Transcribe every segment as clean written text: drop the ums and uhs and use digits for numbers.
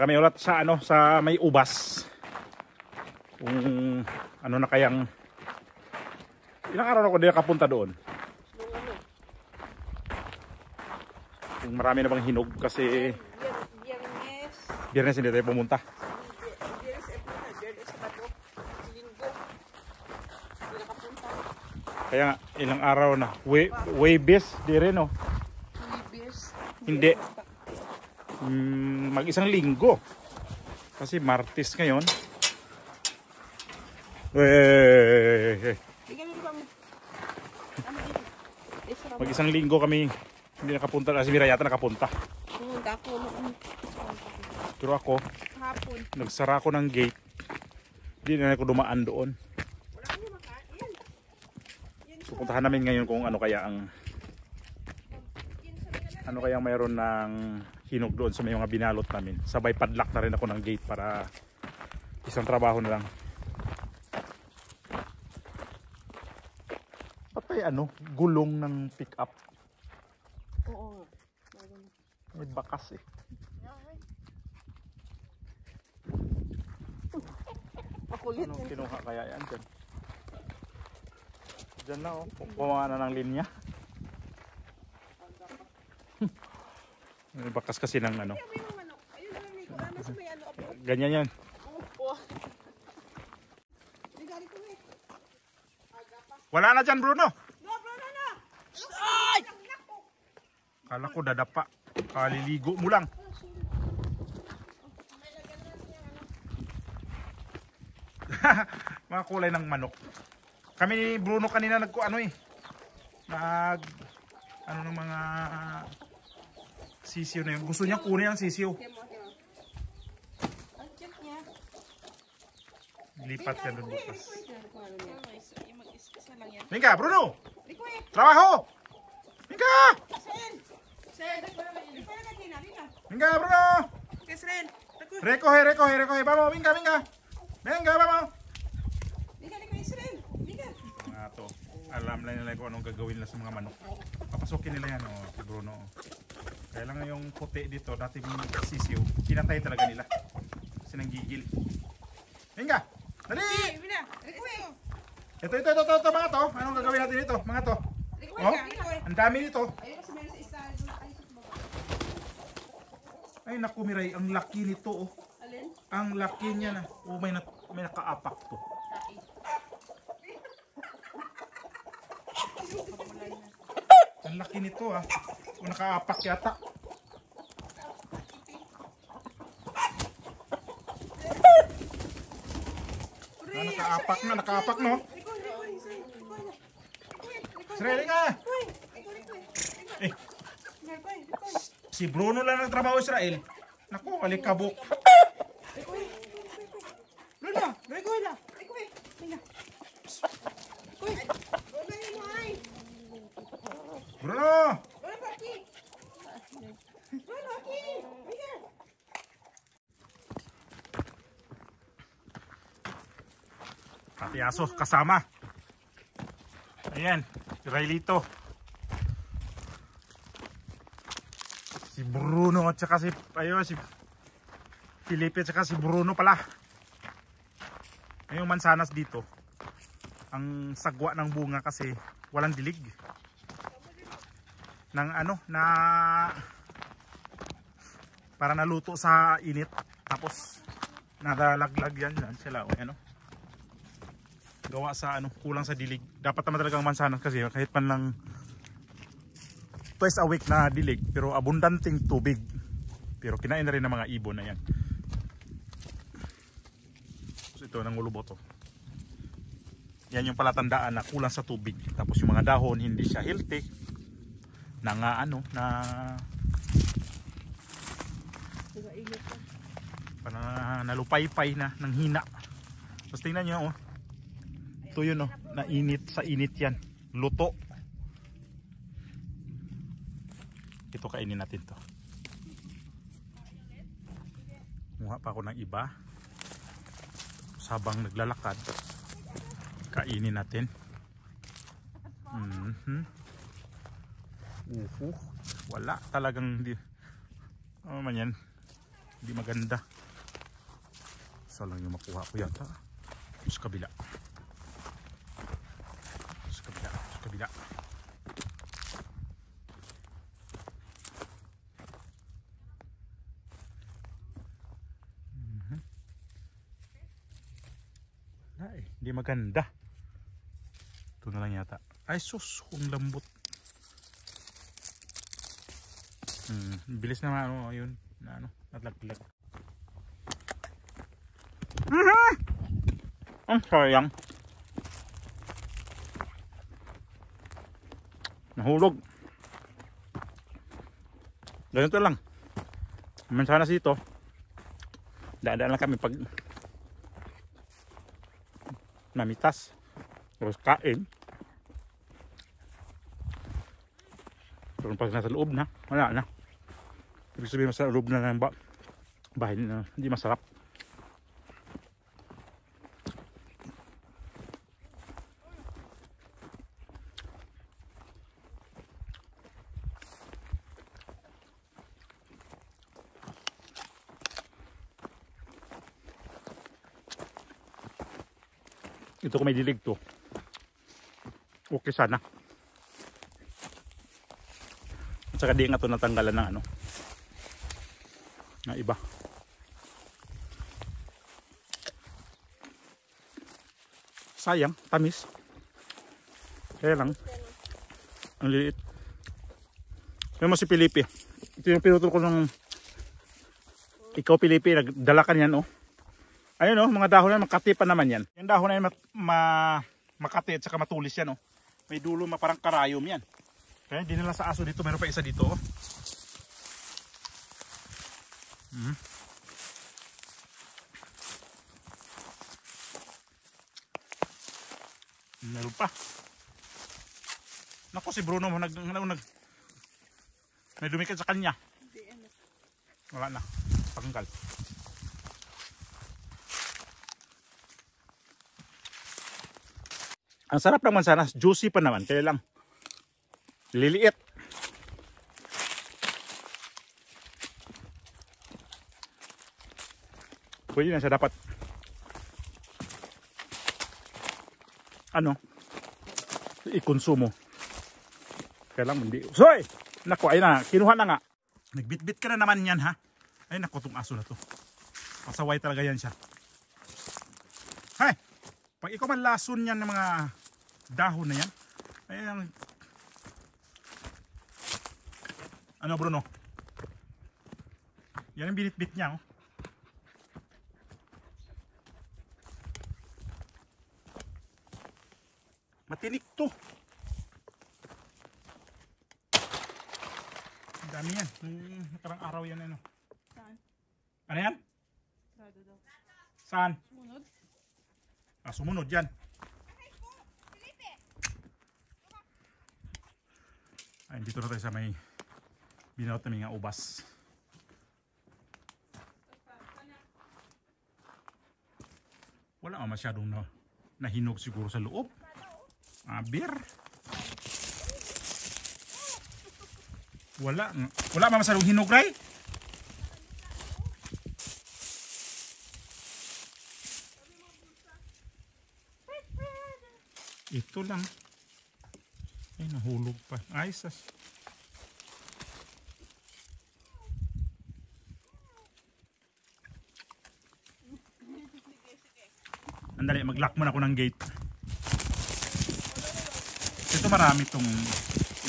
kami ulit sa ano, sa may ubas. Kung ano na kayang ilang araw na ko din nakapunta doon. Kung marami na bang hinog kasi Biyernes hindi tayo pumunta. Kaya ilang araw na. Waybes, di rin oh. Hindi. Mag-isang linggo. Kasi Martes ngayon. Mag-isang linggo kami hindi nakapunta. Kasi Mira yata nakapunta. Pero ako, nagsara ako ng gate. Hindi na ako dumaan doon. So, puntahan namin ngayon kung ano kaya ang mayroon ng hinog doon sa may mga binalot namin. Sabay padlock na rin ako ng gate para isang trabaho na lang. Patay gulong ng pick up. Oo. May bakas eh. Makulit. Ano kinuha kaya yan dyan? Diyan na oh, pumawa na ng linya. May bakas kasi ng ano. Ganyan yan. Wala na dyan Bruno. Kala ko dadapa. Kaliligo mo lang. Mga kulay ng manok. Kami ni Bruno kanina ng mga sisiyo na yun. Gusto niya kunin ang sisiyo. Lipat yan doon bukas. Mingka, Bruno! Trabaho! Mingka! Mingka, Bruno! Recoge. Vamos, Mingka. Venga, vamos! Mga to, alam na nila kung anong gagawin nila sa mga manok. Papasukin nila yan, si Bruno. Kaya lang yung puti dito, dati yung sisiyo, kinatay talaga nila. Kasi nanggigil. Venga! Dali! Ito, mga to. Anong gagawin natin dito, mga to? Oh, ang dami dito. Ay, naku Miray, ang laki nito, oh. Ang laki niya na. Oh, may nakaapak to. Ang laki nito ah. O nakaapak yata. Nakaapak no? Sreli ka! Eh, si Bruno lang nagtrabaho sa Israel. Naku, alikabok. Bruno! Pati aso kasama. Ayan, si Railito. Si Bruno at saka si Felipe at saka si Bruno pala. Yung mansanas dito. Ang sagwa ng bunga kasi walang dilig. Para naluto sa init tapos nadalaglag yan sila gawa sa kulang sa dilig. Dapat naman talagang mansanas kasi kahit man lang twice a week na dilig pero abundanting tubig, pero kinain na rin ng mga ibon na yan. So, ito nangulubo to. Yan yung palatandaan na kulang sa tubig. Tapos yung mga dahon hindi siya healthy na nalupaypay na ng hina. Tapos tingnan nyo ito yun na init, sa init yan, luto. Ito kainin natin to. Muha pa ako ng iba habang naglalakad. Kainin natin. Wala talagang di. Ano man yan? Hindi maganda. Isa lang yung makuha ko yata. Sa kabila. Sa kabila. Sa kabila. Ay, hindi maganda. Ito na lang yata. Ay sus, kung lambot. Bilis na ano, yun. Na ano, natlaglag. Ang sayang. Nahulog. Ganito lang. Sana dito. Daan-daan lang kami pag namitas. Terus kain. Pero pag nasa loob na, wala na. Ibig sabihin sa loob na ng bahay na hindi masarap. Ito kung may dilig to. Okay sana. At saka di nga ito natanggalan ng ano. Na iba. Sayang, tamis. Kaya lang. Ang liit. Kaya mo si Pilipi. Ito yung pinutol ko ng ikaw Pilipi. Nagdala ka niyan oh. Ayun oh, mga dahon na makati pa naman yan. Yung dahon na yan makati at saka matulis yan oh. May dulo parang karayom yan. Kaya dinala sa aso dito. Meron pa isa dito oh. Meron pa. Naku si Bruno may dumikit sa kanya. Wala na. Paganggal. Ang sarap ng mansanas, juicy pa naman, kaya lang liliit. Pwede na siya dapat ano i-konsumo. Kaya lang hindi. Soy! Naku, ayun na, kinuha na nga. Nagbitbit ka na naman yan ha. Ay naku, itong aso na to. Pasaway talaga yan siya. Hay! Pag ikaw man lason yan ng mga dahon na yan. Ayan. Ano Bruno? Yan ang binitbit niya oh. Matinik to. Ang dami yan. Nakarang araw yan ano. Saan? Ano yan? Sarado daw. Saan? Sumunod? Ah, sumunod yan. Ay, dito na tayo sa may binaot na mga ubas. Wala nga masyadong nahinog siguro sa loob. Beer. Wala pa masyadong hinog, Ray. Ito lang. Ay, nahulog pa. Ay, sas. Andali, mag-lock muna ako ng gate. Ito marami itong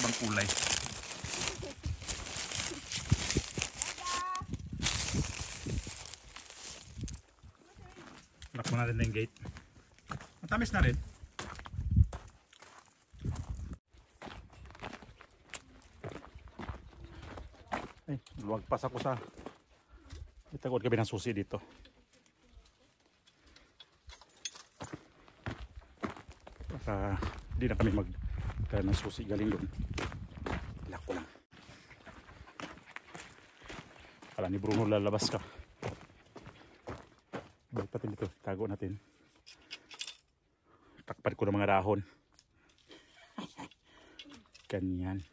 ibang kulay. Lock muna rin yung gate. Matamis na rin. Ay, luwagpas ako sa itagod kami ng susi dito. Baka di na kami magkaya ng susi galing doon. Lock ko lang. Kala ni Bruno lalabas ka. Balik natin dito, tago natin. Takpan ko ng mga dahon. Ganyan.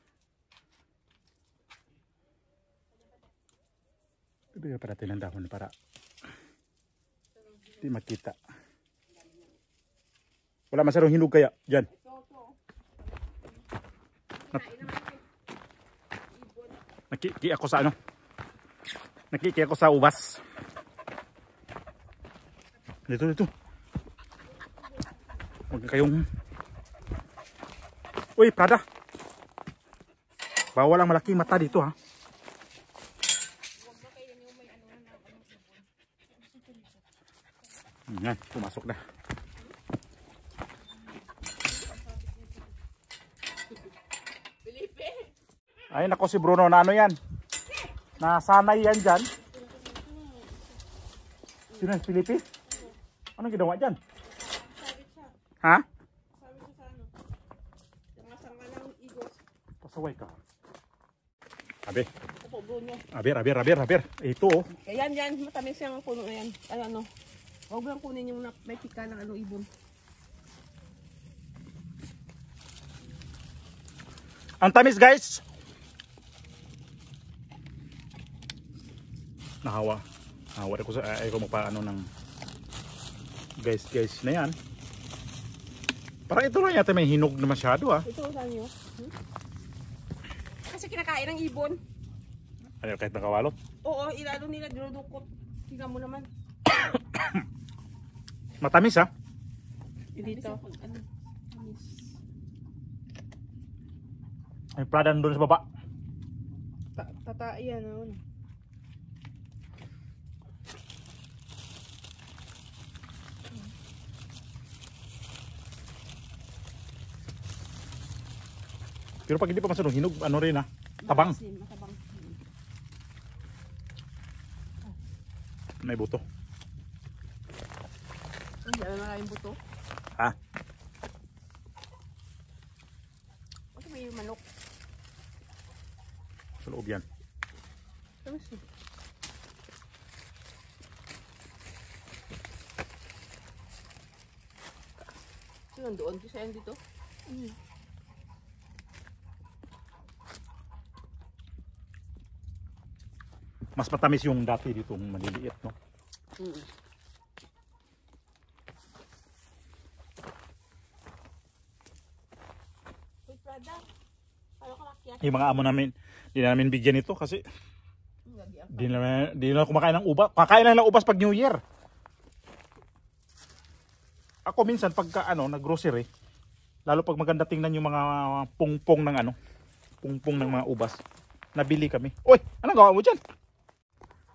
Bigyan pa natin ng dahon para di makita. Wala masyadong hinog kaya dyan. Nakiki ako sa ano? Nakiki ako sa ubas. Dito. Huwag kayong... Uy, Prada! Bawal ang malaking mata dito ha. Yan, pumasok na. Ay nako si Bruno na ano yan. Nasanay yan dyan. Sino yung Filipi? Anong ginawa dyan? Ha? Pasaway ka. Abi. Opo, Bruno. Aber. Ito oh. Ayan, matamis yung puno na yan. Ay, ano. Huwag lang kunin yung may pika ng ano, ibon. Ang tamis guys. Nahawa ko sa ay ko magpaano ng guys na yan. Parang ito lang yata may hinog na masyado ah. Ito saan nyo? Kasi kinakain ng ibon. Ano kahit nakawalot? Oo, ilalo nila dinudukot. Tingnan mo naman. Matamis ha? Dito. May Prada doon sa baba. Yan ano. Pero pag hindi pa masyadong hinog, ano rin ha? Tabang. Matabang. May buto. Hindi na maraming buto. Ha? Kasi may manok. Sa loob yan. Tapos yun. Ito nandoon. Kasi yan dito. Mas matamis yung dati dito, maliliit no? Uy, Prada. Paano ka nakyat? Yung mga amo namin, di na namin bigyan ito kasi di na kumakain ng ubas. Kakain na lang ubas pag New Year. Ako minsan pagka nag-grocery, lalo pag maganda tingnan yung mga pungpong ng pungpong ng mga ubas, nabili kami. Uy, anong gawa mo dyan?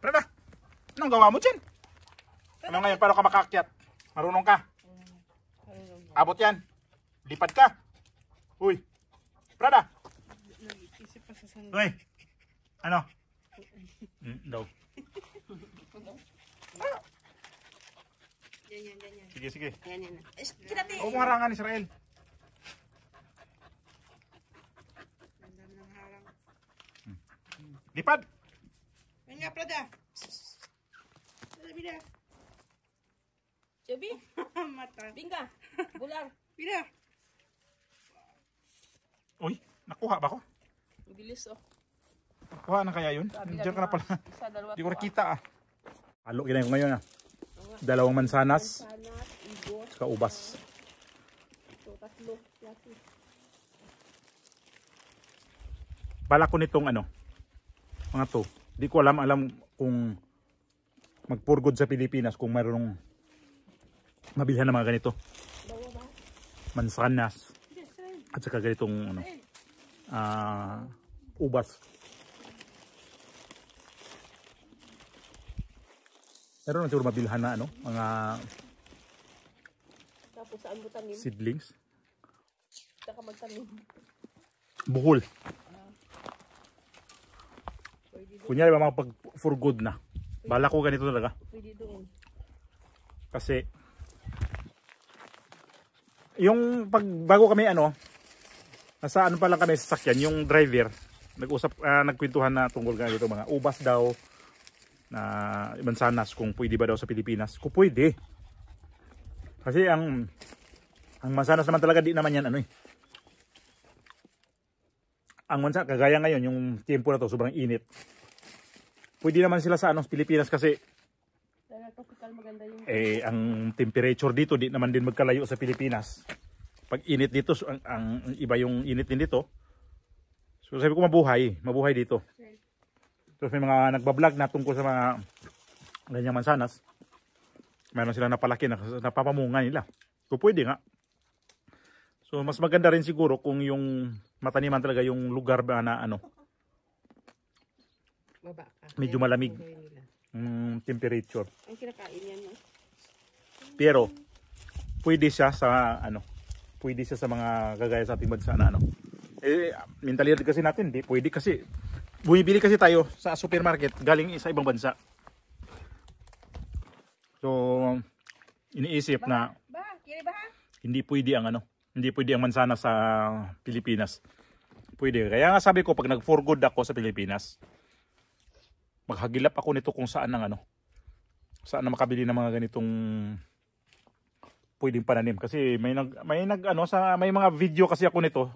Prada, anong gawa mo dyan? Ano ngayon, paano ka makakyat? Marunong ka? Abot yan. Lipad ka. Uy, Prada. Nag-isip pa sa sandal. Uy, ano? Daw. Yan. Sige. Yan. Kinati. Huwag mong harangan, Israel. Lipad. Yan nga, Prada. Bida. Joby. Mata. Bingka. Bular. Bida. Uy, nakuha ba ko? Bilis oh. Nakuha na kaya yun? Diyan ka na pala. Isa, dalawa. Hindi ko nakita ah. Halo ginayon ko ngayon ah. Dalawang mansanas. Sanat, ibon. Saka ubas. Ito, tatlo. Yati. Bala ko nitong mga to. Di ko alam kung magpurgod sa Pilipinas kung mayroong mabilhan ng mga ganito. Mansanas. At saka ganitong ubas. Meron na siguro mabilhan na mga Tapos saan mo tanim? seedlings. Saka magtanim. Buhol. Kunyari ba pag for good na. Bala ko ganito talaga. Pwede doon. Kasi yung bago kami nasa pala kami sa sasakyan, yung driver nagkwentuhan na tungkol ganito mga ubas daw na mansanas kung pwede ba daw sa Pilipinas. Kung pwede. Kasi ang mansanas naman talaga di naman yan Ang mansanas kagaya ngayon yung tiempo na to sobrang init. Pwede naman sila sa Pilipinas kasi Dahil tropical maganda yung... ang temperature dito di naman din magkalayo sa Pilipinas. Pag init dito, ang iba yung init din dito. So sabi ko mabuhay dito. So may mga nagbablog na tungkol sa mga ganyang mansanas. Mayroon sila napalaki na napapamunga nila. So pwede nga. So mas maganda rin siguro kung yung mataniman talaga yung lugar ba na medyo malamig temperature. Ang kinakain yan, no? Pero pwede siya sa pwede siya sa mga kagaya sa ating bansa na mentalidad kasi natin, di pwede kasi bumibili kasi tayo sa supermarket galing sa ibang bansa. So iniisip na hindi pwede ang mansanas sa Pilipinas. Pwede. Kaya nga sabi ko pag nag-for good ako sa Pilipinas, maghagilap ako nito kung saan saan na makabili ng mga ganitong pwedeng pananim kasi may mga video kasi ako nito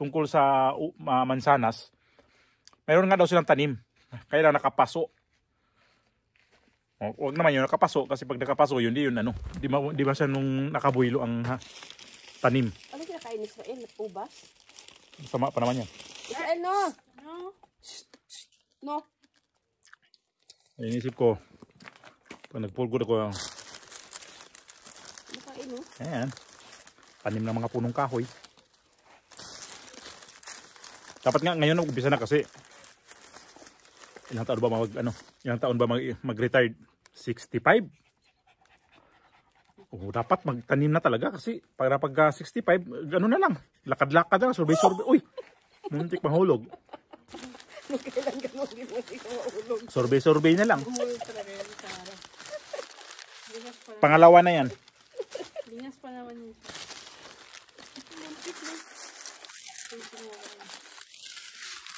tungkol sa mansanas. Mayroon nga daw silang tanim. Kaya nakapaso. Huwag naman yun nakapaso kasi pag nakapaso yun di ba siya nung nakabuylo ang tanim. Ano kinakain ni Israel? Ubas? Sama pa naman yan. Israel, no! No! Inisip ko pag nagpulgod ako Nakain, no? ayan, tanim ng mga punong kahoy. Dapat nga ngayon umpisa na kasi ilang taon ba mag-retired? 65? Dapat magtanim na talaga kasi pag 65, na lang. Lakad-lakad na, survey-survey. Uy, muntik mahulog. Kailan ganun, hindi mo mahulog. Survey-survey na lang. Pangalawa na yan. Lingas pa naman yun.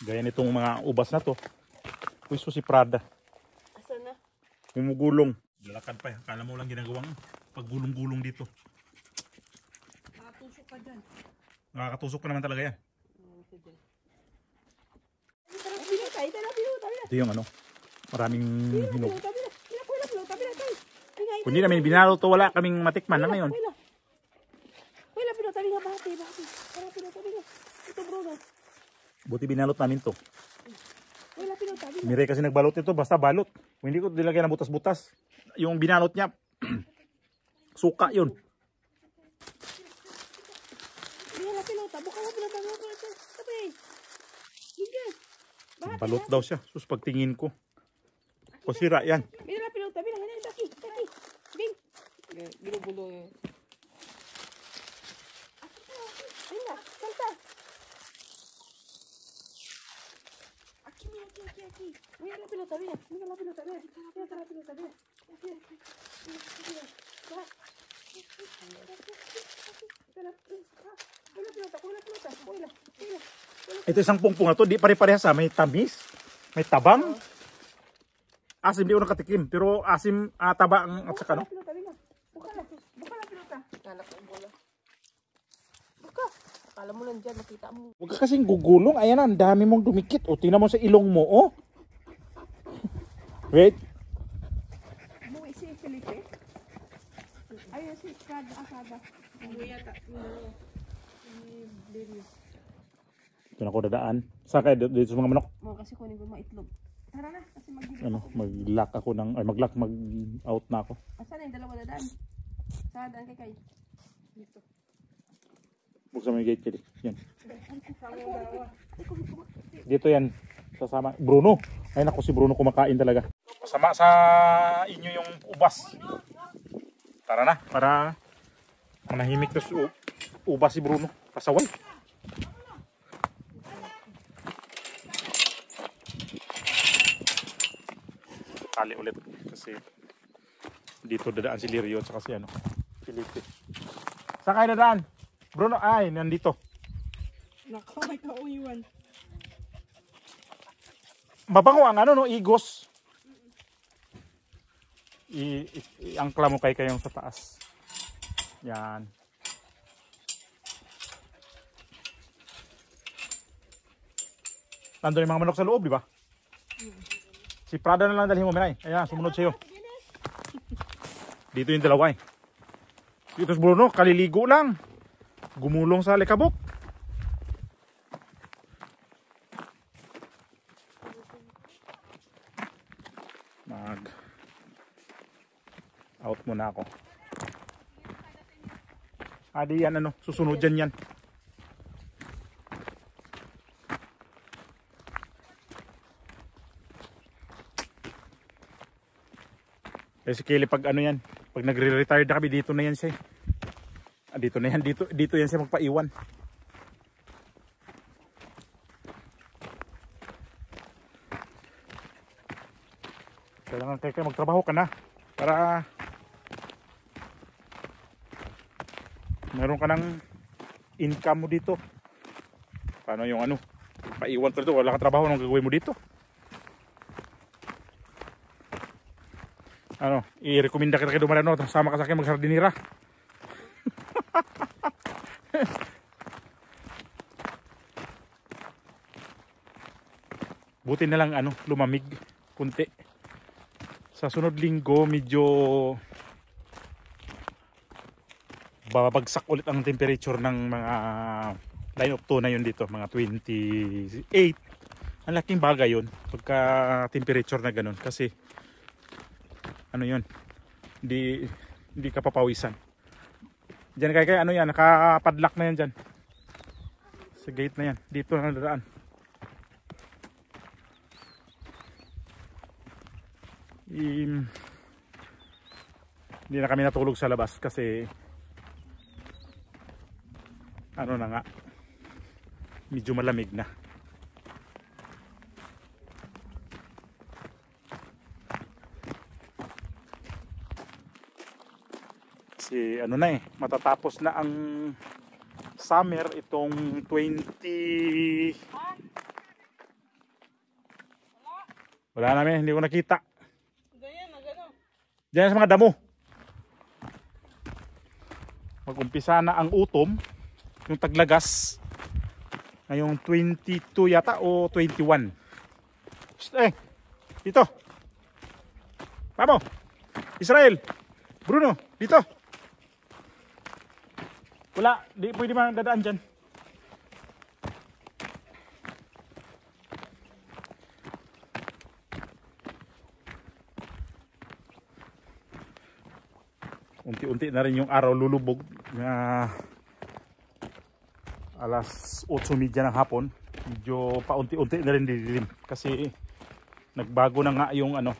Gaya nitong mga ubas na to. Uy, so si Prada. Asa na? Humugulong. Lalakad pa. Akala mo lang ginagawang paggulong-gulong dito. Nakatusok ka dyan. Nakakatusok pa naman talaga yan. Ito yung maraming hinog. Kung hindi namin binalo to, wala kaming matikman na ngayon. Wala, pinatabi nga, bahati. Wala, pinatabi nga. Ito, Bruno. Buti binalot namin to. Wala, pinatabi nga. Miray kasi nagbalot ito, basta balot. Kung hindi ko dilagyan ng butas-butas. Yung binalot niya, suka yun. Wala, pinatabi. Buka nga, pinatabi. Tabi. Hindi. Balot daw siya. Sus, pagtingin ko. O sira yan. Wala, pinatabi lang. Taki. Bing. Ginugulo yun. Ayun, salta. Aki. Wala, pinatabi lang. Ito isang pungpung na to, di pare-parehas may tamis, may tabang. Asim di ko nakatikim, pero asim taba ang at saka Buka na pinata. Anak ko bola. Buka. Akala mo nandiyan, nakita mo. Huwag ka kasing gugulong, ayan ang dami mong dumikit. O tingnan mo sa ilong mo, oh. Wait. Umuwi si Felipe. Ayun si Asada. Umuwi yata. Ito na ko dadaan. Saan kayo dito sa mga manok? Mo kasi kunin ko maitlog. Tara na kasi Mag-lock ako mag-out na ako. Asan na yung dalawa dadaan? Sa daan kay. Dito. Buksan mo yung gate kaya. Yan. Dito yan. Sasama. Bruno. Ay naku, si Bruno kumakain talaga. Masama sa inyo yung ubas. Tara na. Para manahimik na ubas si Bruno. Pasaway. Tali ulit. Kasi dito dadaan si Lirio at saka si Felipe. Saan kayo dadaan? Bruno, ay, nandito. Nako, may kauiwan. Mabango ang igos. I-angkla mo kayong sa taas. Yan. Nandun yung mga manok sa loob, di ba? Si Prada na lang dalhin mo, Minay. Ayan, sumunod sa'yo. Dito yung dalawa eh. Dito si Bruno, kaliligo lang. Gumulong sa alikabok. Out muna ako. Adi yan ano, susunod dyan yan. Eh si Kelly pag ano yan, pag nagre-retire na kami, dito na yan siya. Dito na yan, dito yan siya magpaiwan. Kailangan kayo magtrabaho ka na para meron ka ng income mo dito. Paano yung ano, paiwan ka dito, wala ka trabaho, anong gagawin mo dito? Ano, i-recommenda kita kay Dumarano, sama ka sa akin magsardinira. Buti na lang ano, lumamig kunti. Sa sunod linggo medyo babagsak ulit ang temperature ng mga line of 2 na yun dito, mga 28. Ang laking bagay yun pagka temperature na ganun, kasi ano yun, hindi ka papawisan. Diyan kaya ano yan, nakapadlock na yan dyan sa gate na yan, dito na nadaan. Hindi na kami natulog sa labas kasi ano na nga, medyo malamig na. Kasi ano na eh, matatapos na ang summer itong 20. Wala namin, hindi ko nakita. Diyan sa mga damo. Mag-umpisa na ang utom, yung taglagas ngayong 22 yata o 21. Dito. Vamos. Israel. Bruno, dito. Wala, di pwede man dadaan dyan. Unti-unti na rin yung araw lulubog na alas 8:30 ng hapon. Medyo paunti-unti na rin didilim kasi nagbago na nga yung ano,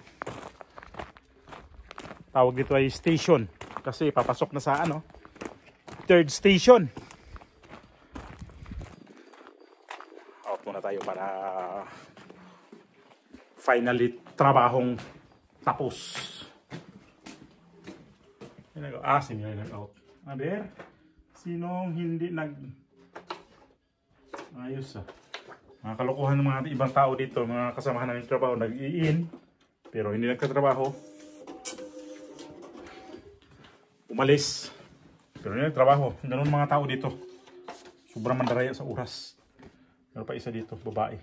tawag dito ay station, kasi papasok na sa ano, third station. Out muna tayo para finally trabahong tapos. Sino yung nag-out? Aber, sinong hindi ayos ah. Mga kalokohan ng mga ibang tao dito, mga kasamahan namin trabaho, nag-i-in pero hindi nagkatrabaho. Umalis pero hindi nagtrabaho. Ganun mga tao dito, sobrang mandaraya sa oras. Meron pa isa dito, babae.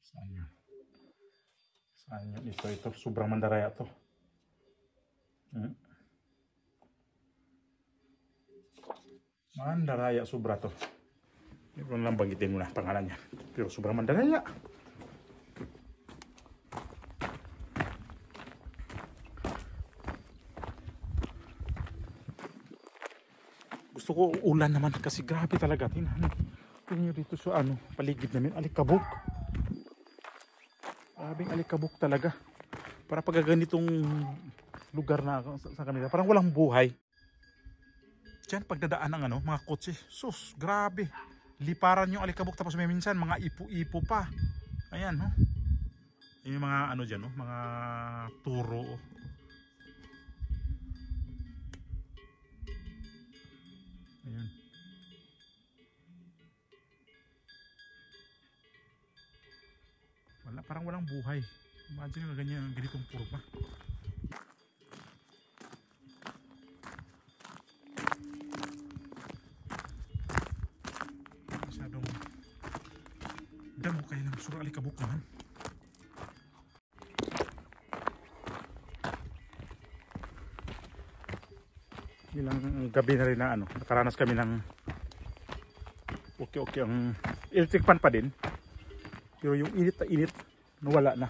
Saan yun? Saan yun? Ito, sobrang mandaraya to. Mandaraya sobra to. Ito lang banggitin mo na pangalan niya. Pero sobrang mandaraya. Gusto ko ulan naman kasi grabe talaga. Tingnan nyo dito sa ano, paligid namin, alikabok. Grabing alikabok talaga. Para pag ganitong lugar na sa kanila, parang walang buhay. Diyan pagdadaan ng ano, mga kotse, sus, grabe. Liparan yung alikabok, tapos may minsan mga ipo-ipo pa. Ayan, no? Yung mga ano dyan, no? Mga turo. Ayan. Wala, parang walang buhay. Imagine yung ganyan, ganitong purba. Masyadong damo kayo ng surang alikabok naman. ilang gabi na rin na ano, nakaranas kami ng okay ang electric fan pa din. Pero yung init na init, nawala na.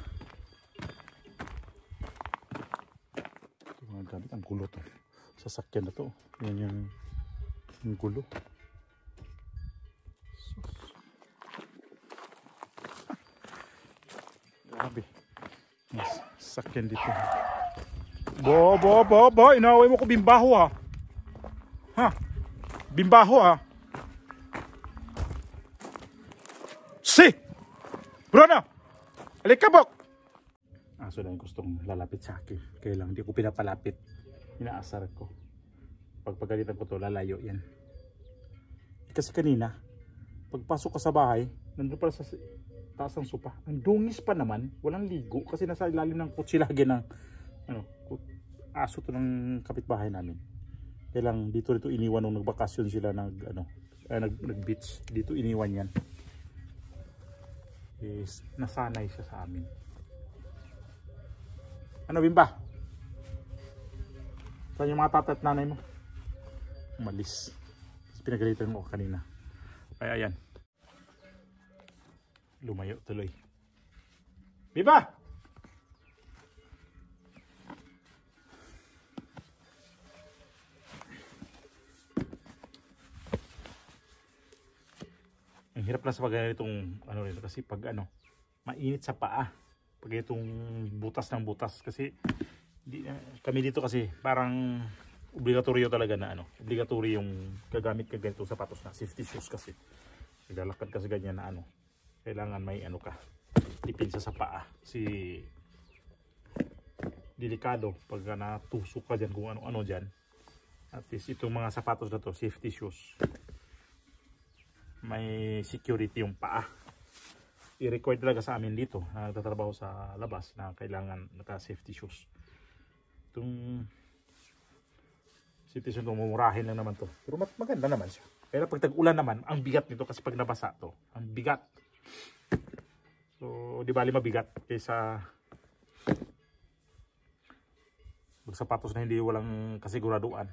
Ito mga gamit, ang gulo to. Sasakyan na to. Yan yung gulo. Grabe. Mas sasakyan dito. Bo, inaway mo ko bimbaho ha. Ha? Bimbaho ha. Si! Bruno! Alikabok! Aso na yung gustong lalapit sa akin. Kaya lang, hindi ko pinapalapit. Inaasar ko. Pagpagalitan ko to, lalayo yan. Kasi kanina, pagpasok ka sa bahay, nandun pala sa taas ng sopa. Ang dungis pa naman, walang ligo. Kasi nasa ilalim ng kutsilage ng aso to ng kapitbahay namin. Kaya lang, dito iniwan nung nagbakasyon sila nag-beach. Dito iniwan yan. Is nasanay siya sa amin. Ano Bimba? Saan yung mga tatay at nanay mo? Umalis. Pinagalitan mo kanina. Kaya ayan. Lumayo tuloy. Bimba! Ang hirap lang sa pag itong ano rin kasi pag mainit sa paa pag itong butas ng butas kasi kami dito kasi parang obligatoryo talaga na obligatory yung gagamit ka ganito sapatos na safety shoes kasi naglalakad kasi ganyan na kailangan may ka dipinsa sa paa si delikado pag natusok ka dyan kung ano dyan. At least itong mga sapatos na to safety shoes may security yung paa. I-require talaga sa amin dito na nagtatrabaho sa labas na kailangan naka-safety shoes. Itong safety shoes mumurahin lang naman to. Pero maganda naman siya. Pero pag tag-ulan naman, ang bigat nito kasi pag nabasa to, ang bigat. So, di bali mabigat kaysa magsapatos na hindi walang kasiguraduan.